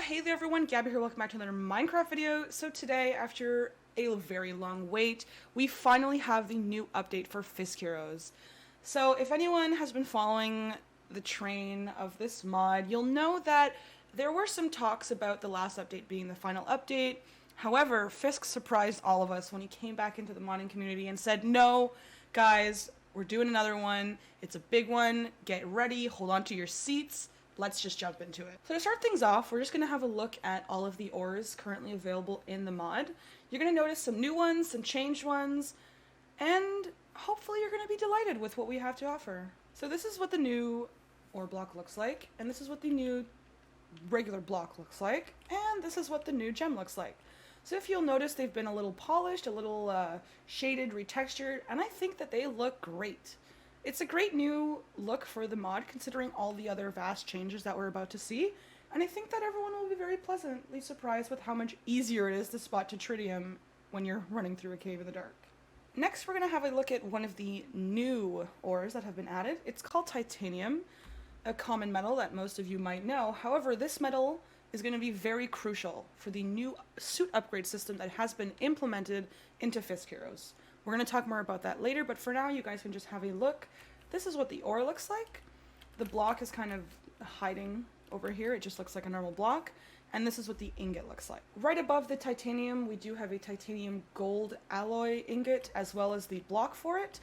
Hey there everyone, Gabby here, welcome back to another Minecraft video. So today, after a very long wait, we finally have the new update for FISKHEROES. So if anyone has been following the train of this mod, you'll know that there were some talks about the last update being the final update. However, Fisk surprised all of us when he came back into the modding community and said, no, guys, we're doing another one. It's a big one. Get ready, hold on to your seats. Let's just jump into it. So to start things off, we're just going to have a look at all of the ores currently available in the mod. You're going to notice some new ones, some changed ones, and hopefully you're going to be delighted with what we have to offer. So this is what the new ore block looks like, and this is what the new regular block looks like, and this is what the new gem looks like. So if you'll notice, they've been a little polished, a little shaded, retextured, and I think that they look great. It's a great new look for the mod, considering all the other vast changes that we're about to see, and I think that everyone will be very pleasantly surprised with how much easier it is to spot Titratium when you're running through a cave in the dark. Next, we're going to have a look at one of the new ores that have been added. It's called titanium, a common metal that most of you might know. However, this metal is going to be very crucial for the new suit upgrade system that has been implemented into FISKHEROES. We're going to talk more about that later, but for now you guys can just have a look. This is what the ore looks like. The block is kind of hiding over here. It just looks like a normal block. And this is what the ingot looks like. Right above the titanium, we do have a titanium gold alloy ingot, as well as the block for it.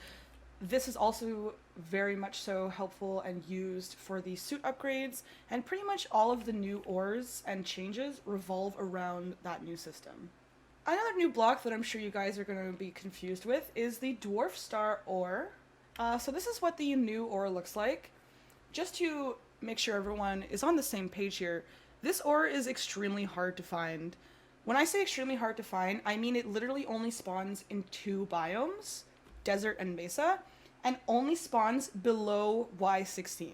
This is also very much so helpful and used for the suit upgrades, and pretty much all of the new ores and changes revolve around that new system. Another new block that I'm sure you guys are going to be confused with is the Dwarf Star ore. So this is what the new ore looks like. Just to make sure everyone is on the same page here, this ore is extremely hard to find. When I say extremely hard to find, I mean it literally only spawns in 2 biomes, desert and mesa, and only spawns below Y16.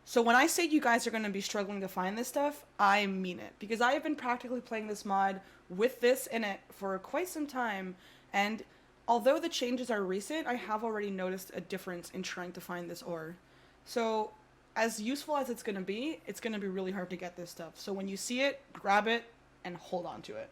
So when I say you guys are going to be struggling to find this stuff, I mean it. Because I have been practically playing this mod with this in it for quite some time, and although the changes are recent, I have already noticed a difference in trying to find this ore. So as useful as it's going to be really hard to get this stuff. So when you see it, grab it and hold on to it.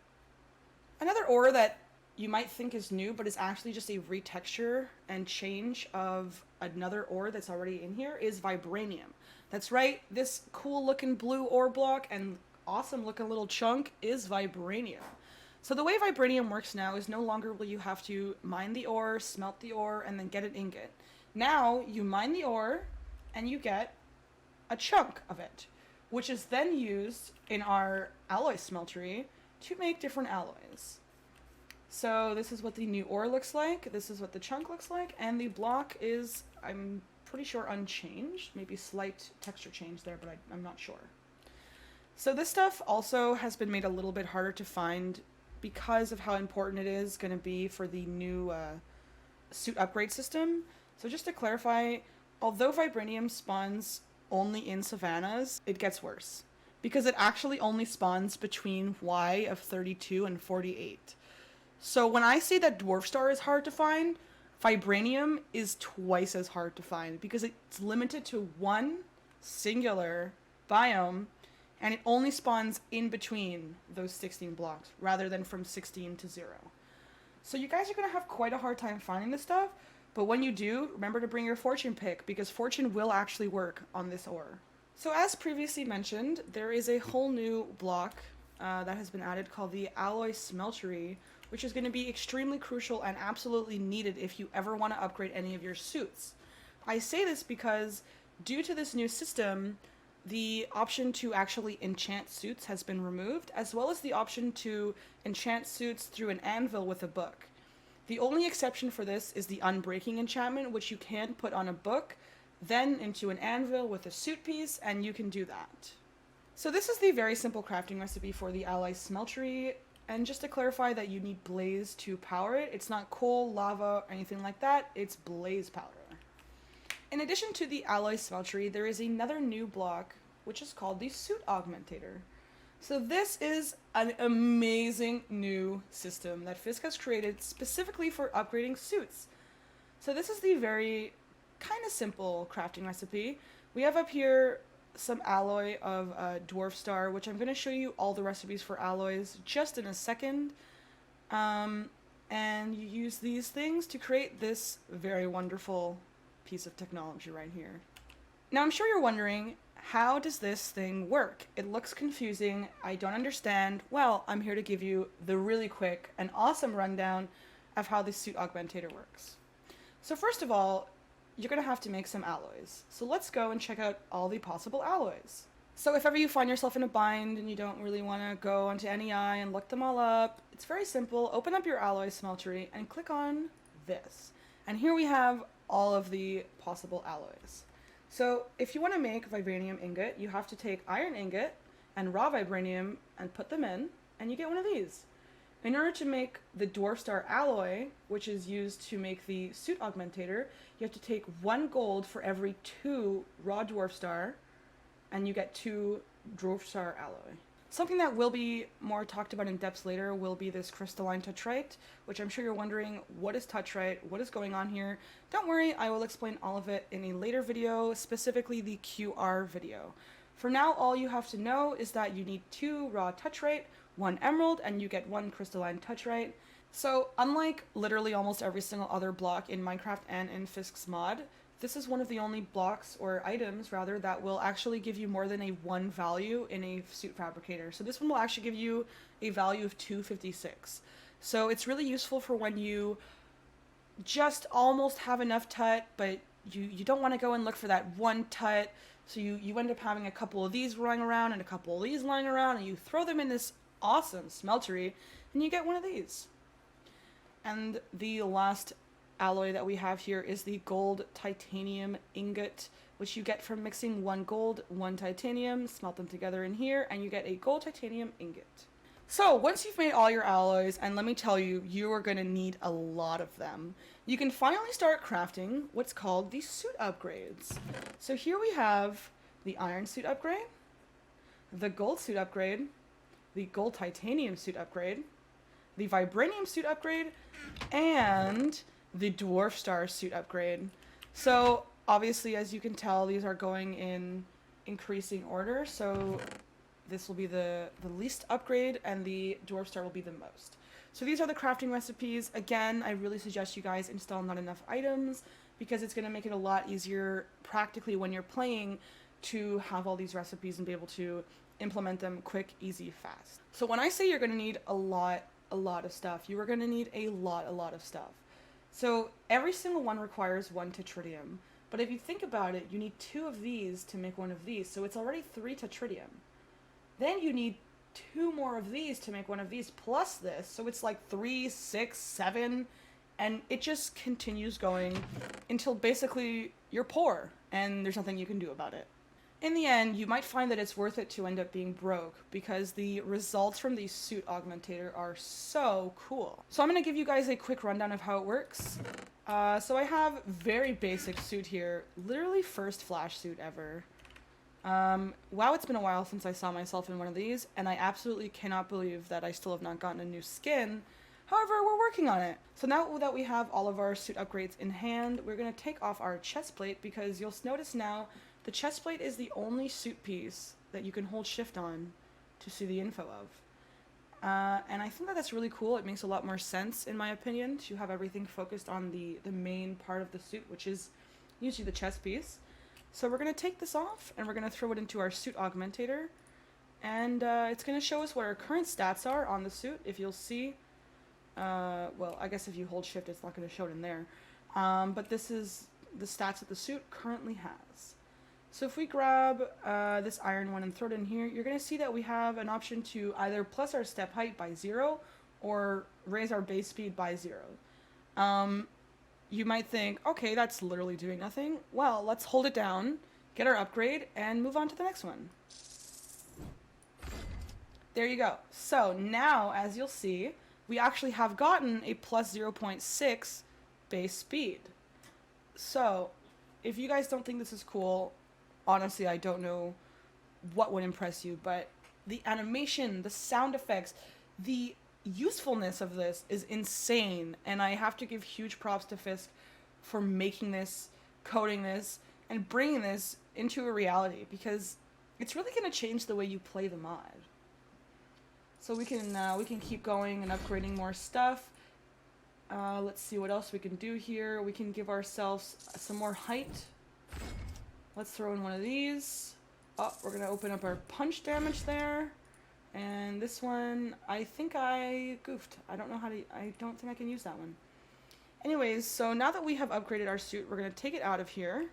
Another ore that you might think is new, but is actually just a retexture and change of another ore that's already in here, is Vibranium. That's right, this cool looking blue ore block and awesome looking little chunk is Vibranium. So the way Vibranium works now is no longer will you have to mine the ore, smelt the ore, and then get an ingot. Now you mine the ore and you get a chunk of it, which is then used in our alloy smeltery to make different alloys. So this is what the new ore looks like, this is what the chunk looks like, and the block is, I'm pretty sure, unchanged. Maybe slight texture change there, but I'm not sure. So this stuff also has been made a little bit harder to find because of how important it is going to be for the new suit upgrade system. So just to clarify, although Vibranium spawns only in savannas, it gets worse. Because it actually only spawns between Y of 32 and 48. So when I say that Dwarf Star is hard to find, Vibranium is twice as hard to find because it's limited to one singular biome, and it only spawns in between those 16 blocks rather than from 16 to 0. So you guys are going to have quite a hard time finding this stuff, but when you do, remember to bring your fortune pick because fortune will actually work on this ore. So as previously mentioned, there is a whole new block that has been added called the Alloy Smeltery, which is going to be extremely crucial and absolutely needed if you ever want to upgrade any of your suits. I say this because due to this new system, the option to actually enchant suits has been removed, as well as the option to enchant suits through an anvil with a book. The only exception for this is the unbreaking enchantment, which you can put on a book, then into an anvil with a suit piece, and you can do that. So this is the very simple crafting recipe for the Alloy Smeltery. And just to clarify that you need blaze to power it, it's not coal, lava, or anything like that, it's blaze powder. In addition to the alloy smeltery, there is another new block, which is called the Suit Augmentator. So this is an amazing new system that Fisk has created specifically for upgrading suits. So this is the very kind of simple crafting recipe. We have up here some alloy of Dwarf Star, which I'm going to show you all the recipes for alloys just in a second. And you use these things to create this very wonderful piece of technology right here. Now I'm sure you're wondering, how does this thing work? It looks confusing, I don't understand. Well, I'm here to give you the really quick and awesome rundown of how the Suit Augmentator works. So first of all, you're going to have to make some alloys. So let's go and check out all the possible alloys. So if ever you find yourself in a bind and you don't really want to go onto NEI and look them all up, it's very simple. Open up your alloy Smeltery and click on this. And here we have all of the possible alloys. So if you want to make Vibranium ingot, you have to take iron ingot and raw Vibranium and put them in, and you get one of these. In order to make the Dwarf Star alloy, which is used to make the Suit Augmentator, you have to take 1 gold for every 2 raw Dwarf Star, and you get 2 Dwarf Star alloy. Something that will be more talked about in depth later will be this Crystalline Titrate, which I'm sure you're wondering, what is Titrate? What is going on here? Don't worry, I will explain all of it in a later video, specifically the QR video. For now, all you have to know is that you need 2 raw Titrate, 1 emerald, and you get 1 Crystalline Titrate. So unlike literally almost every single other block in Minecraft and in Fisk's mod, this is one of the only blocks, or items rather, that will actually give you more than a 1 value in a suit fabricator. So this one will actually give you a value of 256. So it's really useful for when you just almost have enough tut, but you don't want to go and look for that 1 tut. So you end up having a couple of these lying around and a couple of these lying around, and you throw them in this awesome Smeltery, and you get one of these. And the last alloy that we have here is the gold titanium ingot, which you get from mixing 1 gold, 1 titanium, smelt them together in here, and you get a gold titanium ingot. So once you've made all your alloys, and let me tell you, you are going to need a lot of them, you can finally start crafting what's called the suit upgrades. So here we have the iron suit upgrade, the gold suit upgrade, the gold titanium suit upgrade, the vibranium suit upgrade, and the Dwarf Star suit upgrade. So obviously, as you can tell, these are going in increasing order. So this will be the least upgrade, and the Dwarf Star will be the most. So these are the crafting recipes. Again, I really suggest you guys install not enough items, because it's going to make it a lot easier practically when you're playing to have all these recipes and be able to implement them quick, easy, fast. So when I say you're going to need a lot of stuff, you are going to need a lot of stuff. So every single one requires 1 Titritium, but if you think about it, you need 2 of these to make 1 of these, so it's already 3 Titritium. Then you need 2 more of these to make 1 of these, plus this, so it's like 3, 6, 7, and it just continues going until basically you're poor, and there's nothing you can do about it. In the end, you might find that it's worth it to end up being broke, because the results from the Suit Augmentator are so cool. So I'm going to give you guys a quick rundown of how it works. So I have very basic suit here, literally first flash suit ever. Wow, it's been a while since I saw myself in one of these, and I absolutely cannot believe that I still have not gotten a new skin. However, we're working on it. So now that we have all of our suit upgrades in hand, we're going to take off our chest plate, because you'll notice now the chest plate is the only suit piece that you can hold shift on to see the info of. And I think that that's really cool. It makes a lot more sense, in my opinion, to have everything focused on the main part of the suit, which is usually the chest piece. So we're going to take this off, and we're going to throw it into our Suit Augmentator. And it's going to show us what our current stats are on the suit. If you'll see, well, I guess if you hold shift, it's not going to show it in there. But this is the stats that the suit currently has. So if we grab this iron one and throw it in here, you're going to see that we have an option to either plus our step height by 0 or raise our base speed by 0. You might think, okay, that's literally doing nothing. Well, let's hold it down, get our upgrade, and move on to the next one. There you go. So now, as you'll see, we actually have gotten a plus 0.6 base speed. So if you guys don't think this is cool, honestly, I don't know what would impress you, but the animation, the sound effects, the usefulness of this is insane, and I have to give huge props to Fisk for making this, coding this, and bringing this into a reality, because it's really going to change the way you play the mod. So we can keep going and upgrading more stuff. Let's see what else we can do here. We can give ourselves some more height. Let's throw in one of these. Oh, we're going to open up our punch damage there. And this one, I think I goofed. I don't think I can use that one. Anyways, so now that we have upgraded our suit, we're going to take it out of here.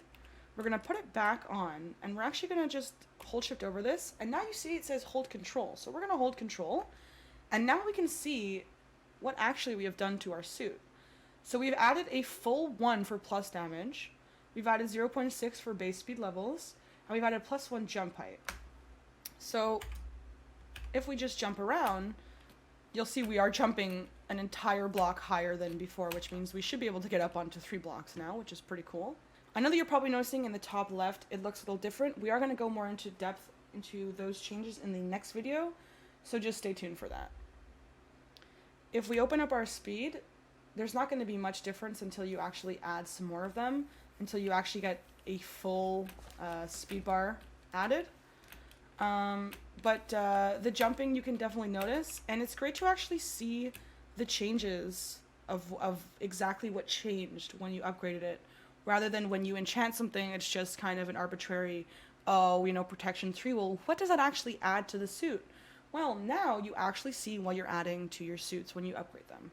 We're going to put it back on, and we're actually going to just hold shift over this. And now you see it says hold control. So we're going to hold control. And now we can see what actually we have done to our suit. So we've added a full 1 for plus damage. We've added 0.6 for base speed levels. And we've added +1 jump height. So if we just jump around, you'll see we are jumping an entire block higher than before, which means we should be able to get up onto 3 blocks now, which is pretty cool. I know that you're probably noticing in the top left, it looks a little different. We are going to go more into depth into those changes in the next video, so just stay tuned for that. If we open up our speed, there's not going to be much difference until you actually add some more of them, until you actually get a full speed bar added. But the jumping you can definitely notice, and it's great to actually see the changes of exactly what changed when you upgraded it, rather than when you enchant something, it's just kind of an arbitrary, oh, you know, protection 3. Well, what does that actually add to the suit? Well, now you actually see what you're adding to your suits when you upgrade them.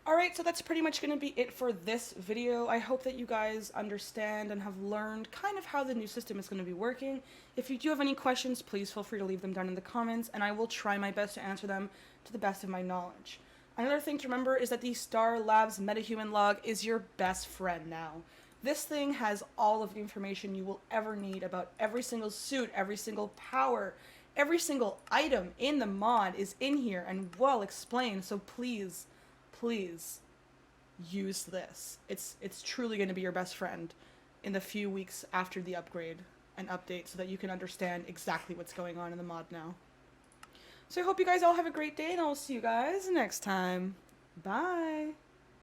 Alright, so that's pretty much going to be it for this video. I hope that you guys understand and have learned kind of how the new system is going to be working. If you do have any questions, please feel free to leave them down in the comments, and I will try my best to answer them to the best of my knowledge. Another thing to remember is that the Star Labs MetaHuman log is your best friend now. This thing has all of the information you will ever need about every single suit, every single power, every single item in the mod is in here and well explained, so please use this. It's truly going to be your best friend in the few weeks after the upgrade and update, so that you can understand exactly what's going on in the mod now. So I hope you guys all have a great day, and I'll see you guys next time. Bye!